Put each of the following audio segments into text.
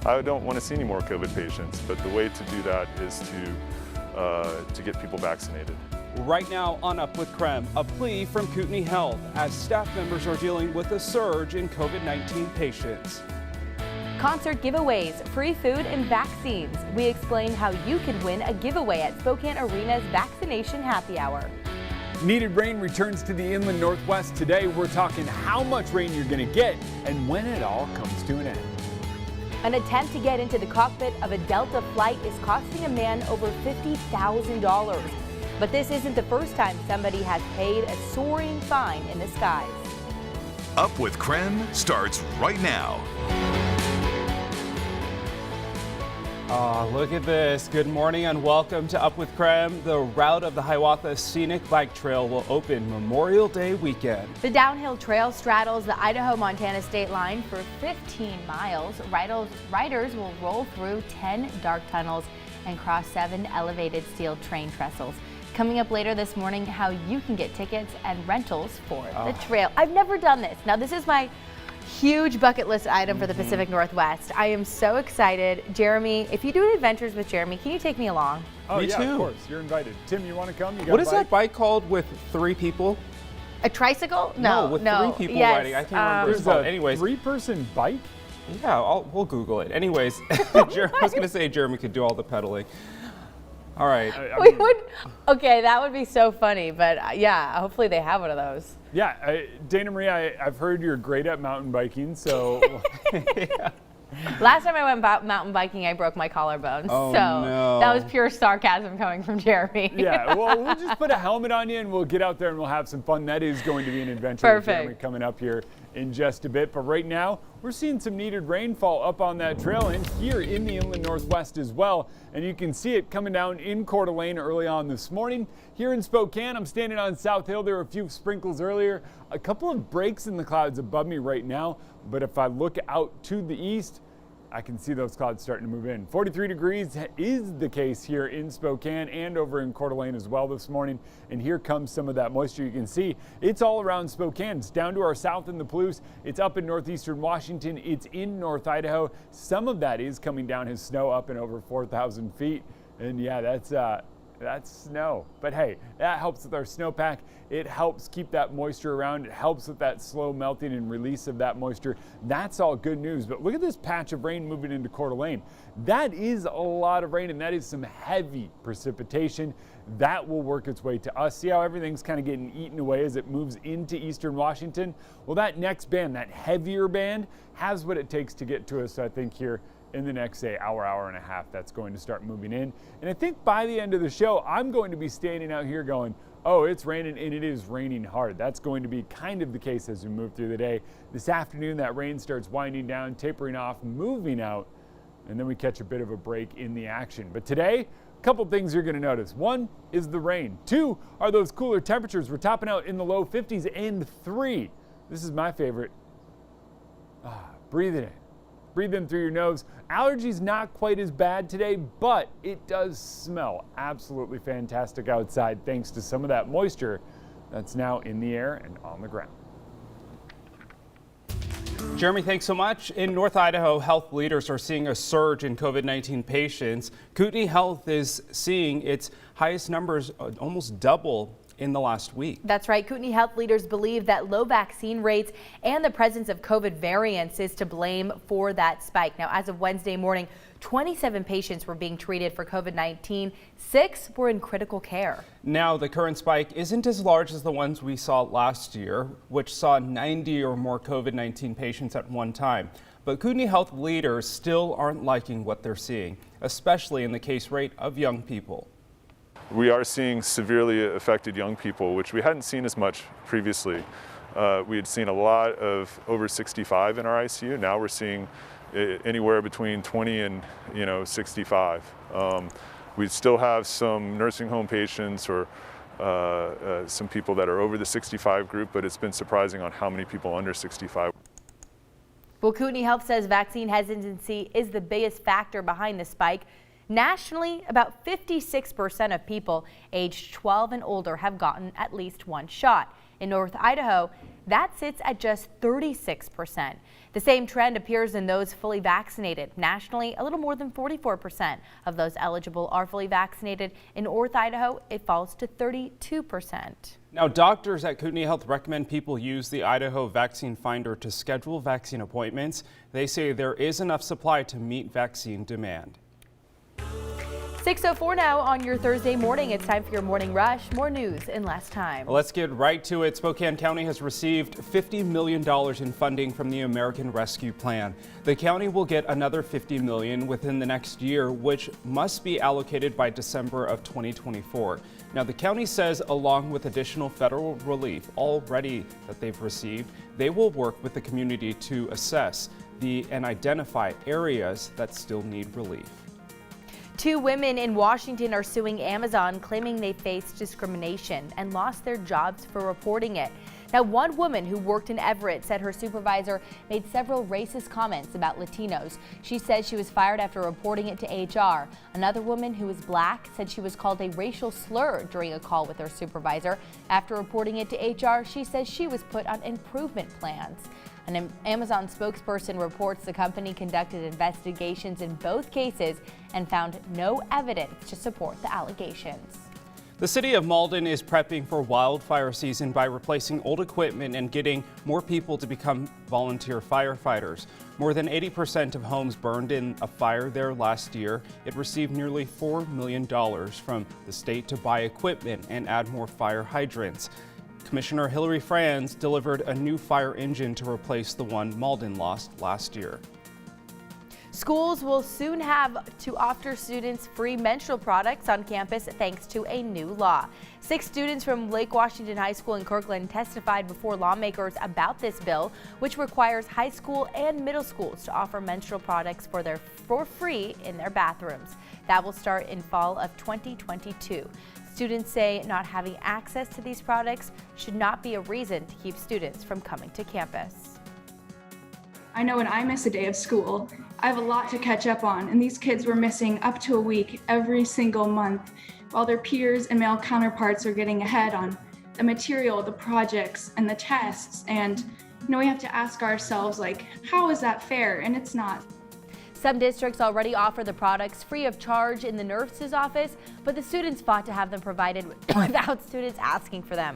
I don't want to see any more COVID patients, but the way to do that is to get people vaccinated. Right now on Up with KREM, a plea from Kootenai Health as staff members are dealing with a surge in COVID-19 patients. Concert giveaways, free food, and vaccines. We explain how you can win a giveaway at Spokane Arena's Vaccination Happy Hour. Needed rain returns to the inland Northwest today. We're talking how much rain you're going to get and when it all comes to an end. An attempt to get into the cockpit of a Delta flight is costing a man over $50,000. But this isn't the first time somebody has paid a soaring fine in the skies. Up with KREM starts right now. Look at this. Good morning and welcome to Up with KREM. The route of the Hiawatha Scenic Bike Trail will open Memorial Day weekend. The downhill trail straddles the Idaho-Montana state line for 15 miles. Riders will roll through 10 dark tunnels and cross 7 elevated steel train trestles. Coming up later this morning, how you can get tickets and rentals for the trail. I've never done this. Now, this is my huge bucket list item for the Pacific Northwest. I am so excited. Jeremy, if you do Adventures with Jeremy, can you take me along? Oh, Me yeah, too. Of course. You're invited. Tim, you want to come? You got What a is bike? that bike called with 3 people? A tricycle? No, with no. 3 people Yes, riding. I can't remember what it's There's called. a Anyways, 3-person bike? yeah, we'll Google it. Anyways, I was going to say Jeremy could do all the pedaling. All right. We would. Okay, that would be so funny. But yeah, hopefully they have one of those. Yeah, Dana Marie, I've heard you're great at mountain biking, so. Yeah. Last time I went mountain biking, I broke my collarbone. Oh, so no. that was pure sarcasm coming from Jeremy. Yeah, well, we'll just put a helmet on you and we'll get out there and we'll have some fun. That is going to be an adventure with Perfect. Jeremy coming up here in just a bit. But right now, we're seeing some needed rainfall up on that trail and here in the inland Northwest as well. And you can see it coming down in Coeur d'Alene early on this morning. Here in Spokane, I'm standing on South Hill. There were a few sprinkles earlier. A couple of breaks in the clouds above me right now. But if I look out to the east, I can see those clouds starting to move in. 43 degrees is the case here in Spokane and over in Coeur d'Alene as well this morning. And here comes some of that moisture. You can see it's all around Spokane. It's down to our south in the Palouse. It's up in northeastern Washington. It's in North Idaho. Some of that is coming down as snow up in over 4,000 feet. And yeah, that's snow. But hey, that helps with our snowpack. It helps keep that moisture around. It helps with that slow melting and release of that moisture. That's all good news. But look at this patch of rain moving into Coeur d'Alene. That is a lot of rain and that is some heavy precipitation. That will work its way to us. See how everything's kind of getting eaten away as it moves into eastern Washington? Well, that next band, that heavier band, has what it takes to get to us, I think, here in the next, say, hour and a half. That's going to start moving in. And I think by the end of the show, I'm going to be standing out here going, oh, it's raining, and it is raining hard. That's going to be kind of the case as we move through the day. This afternoon, that rain starts winding down, tapering off, moving out, and then we catch a bit of a break in the action. But today, a couple things you're going to notice. 1 is the rain. 2 are those cooler temperatures. We're topping out in the low 50s. And 3, this is my favorite, breathe it in. Breathe in through your nose. Allergies not quite as bad today, but it does smell absolutely fantastic outside thanks to some of that moisture that's now in the air and on the ground. Jeremy, thanks so much. In North Idaho, health leaders are seeing a surge in COVID-19 patients. Kootenai Health is seeing its highest numbers, almost double in the last week. That's right. Kootenai Health leaders believe that low vaccine rates and the presence of COVID variants is to blame for that spike. Now, as of Wednesday morning, 27 patients were being treated for COVID-19. 6 were in critical care. Now, the current spike isn't as large as the ones we saw last year, which saw 90 or more COVID-19 patients at one time. But Kootenai Health leaders still aren't liking what they're seeing, especially in the case rate of young people. We are seeing severely affected young people, which we hadn't seen as much previously. We had seen a lot of over 65 in our ICU. Now we're seeing anywhere between 20 and 65. We still have some nursing home patients or some people that are over the 65 group, but it's been surprising on how many people under 65. Well, Kootenai Health says vaccine hesitancy is the biggest factor behind the spike. Nationally, about 56% of people aged 12 and older have gotten at least one shot. In North Idaho, that sits at just 36%. The same trend appears in those fully vaccinated. Nationally, a little more than 44% of those eligible are fully vaccinated. In North Idaho, it falls to 32%. Now, doctors at Kootenai Health recommend people use the Idaho Vaccine Finder to schedule vaccine appointments. They say there is enough supply to meet vaccine demand. 6:04 now on your Thursday morning. It's time for your morning rush. More news in less time. Let's get right to it. Spokane County has received $50 million in funding from the American Rescue Plan. The county will get another $50 million within the next year, which must be allocated by December of 2024. Now, the county says, along with additional federal relief already that they've received, they will work with the community to assess and identify areas that still need relief. 2 women in Washington are suing Amazon, claiming they faced discrimination and lost their jobs for reporting it. Now, one woman who worked in Everett said her supervisor made several racist comments about Latinos. She says she was fired after reporting it to HR. Another woman who is black said she was called a racial slur during a call with her supervisor. After reporting it to HR, she says she was put on improvement plans. An Amazon spokesperson reports the company conducted investigations in both cases and found no evidence to support the allegations. The city of Malden is prepping for wildfire season by replacing old equipment and getting more people to become volunteer firefighters. More than 80% of homes burned in a fire there last year. It received nearly $4 million from the state to buy equipment and add more fire hydrants. Commissioner Hillary Franz delivered a new fire engine to replace the one Malden lost last year. Schools will soon have to offer students free menstrual products on campus thanks to a new law. 6 students from Lake Washington High School in Kirkland testified before lawmakers about this bill, which requires high school and middle schools to offer menstrual products for free in their bathrooms. That will start in fall of 2022. Students say not having access to these products should not be a reason to keep students from coming to campus. I know when I miss a day of school, I have a lot to catch up on, and these kids were missing up to a week every single month, while their peers and male counterparts are getting ahead on the material, the projects, and the tests. And we have to ask ourselves, how is that fair? And it's not. Some districts already offer the products free of charge in the nurse's office, but the students fought to have them provided without students asking for them.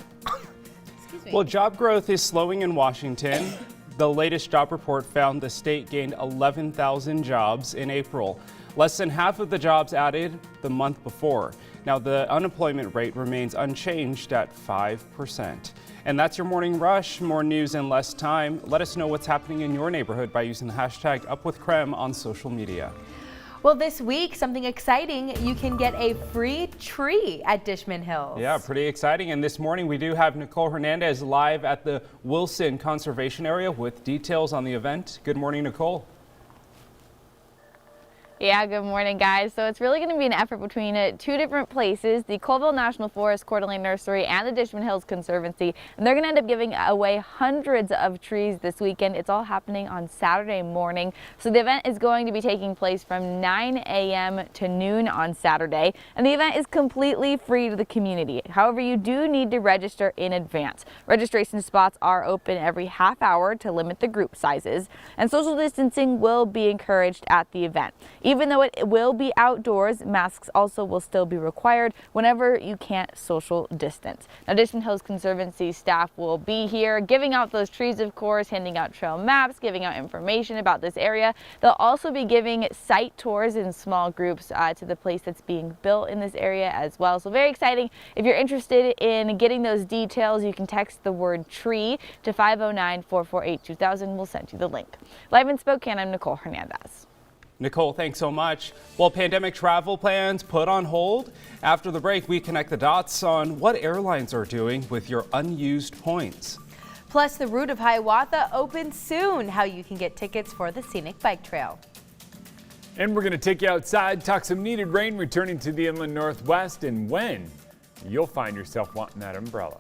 Excuse me. Well, job growth is slowing in Washington. The latest job report found the state gained 11,000 jobs in April, less than half of the jobs added the month before. Now, the unemployment rate remains unchanged at 5%. And that's your morning rush. More news in less time. Let us know what's happening in your neighborhood by using the hashtag #WithKREM on social media. Well, this week, something exciting. You can get a free tree at Dishman Hills. Yeah, pretty exciting. And this morning we do have Nicole Hernandez live at the Wilson Conservation Area with details on the event. Good morning, Nicole. Yeah, good morning, guys. So it's really going to be an effort between 2 different places, the Colville National Forest, Coeur d'Alene Nursery, and the Dishman Hills Conservancy. And they're going to end up giving away hundreds of trees this weekend. It's all happening on Saturday morning. So the event is going to be taking place from 9 a.m. to noon on Saturday. And the event is completely free to the community. However, you do need to register in advance. Registration spots are open every half hour to limit the group sizes. And social distancing will be encouraged at the event. Even though it will be outdoors, masks also will still be required whenever you can't social distance. Now, Dishman Hills Conservancy staff will be here giving out those trees, of course, handing out trail maps, giving out information about this area. They'll also be giving site tours in small groups to the place that's being built in this area as well. So very exciting. If you're interested in getting those details, you can text the word tree to 509-448-2000. We'll send you the link. Live in Spokane, I'm Nicole Hernandez. Nicole, thanks so much. Well, pandemic travel plans put on hold. After the break, we connect the dots on what airlines are doing with your unused points. Plus, the route of Hiawatha opens soon. How you can get tickets for the scenic bike trail. And we're going to take you outside, talk some needed rain returning to the inland northwest, and when you'll find yourself wanting that umbrella.